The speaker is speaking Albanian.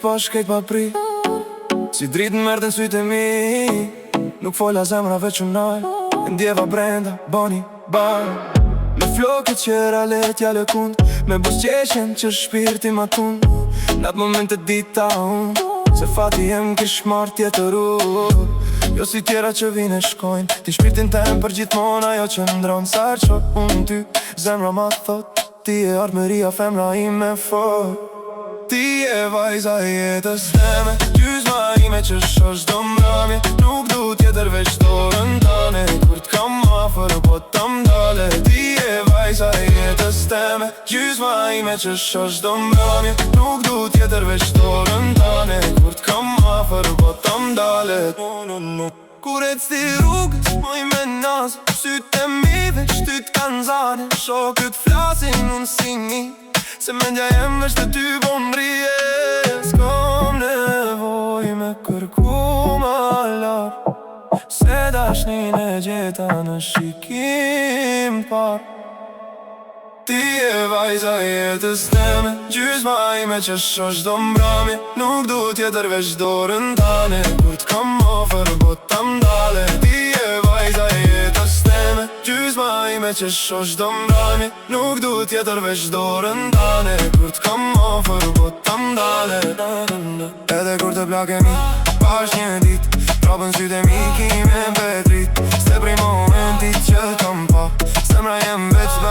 pa shkejt pa pri. Si dritë në mërë të në sytë e mi, nuk fola zemra veç unaj. Ndjeva brenda, boni, bar. Me flokët qera letja lë kund, me busqeshen që shpirti ma tun. Natë momente dita unë, se fati jem kish marrë tjetërur. Jo si tjera që vine shkojnë, ti shpirtin tem për gjithmon ajo që ndronë. Sarë që unë ty, zemra ma thot, ti e ardhmëria femra ime fort. Ti e vajza e jetës teme, gjysma ime që shosh do mramje. Nuk du tjetër veç dorën tane, kur t'kam afer po t'am dale. Ti e vajza e jetës teme, gjysma ime që shosh do mramje. Nuk du tjetër veç dorën tane, kur t'kam afer po t'am dale. Kur e c'ti rrugës, moj me nazë, sytë e mi veç ty t'kan zane. Shokët flasin unë si një, se mendja jem veç të ty po m'rije. S'kom nevoj me kërku ma lar, se dashnin e gjeta në shikim par. Ti e vajza e jetës teme, gjysma ime që shosh do mbrëmje. Nuk du tjetër veç dorën tane, kur t'kam ofer po t'am dale. Ti e vajza e jetës teme, gjysma ime që shosh do mbrëmje. Nuk du tjetër veç dorën tane, kur t'kam ofer po t'am dale. Edhe kur të plakemi, pash një dit, trapën sytë e mi kime petrit. Se prej momentit që t'kam pa, zemra jem veç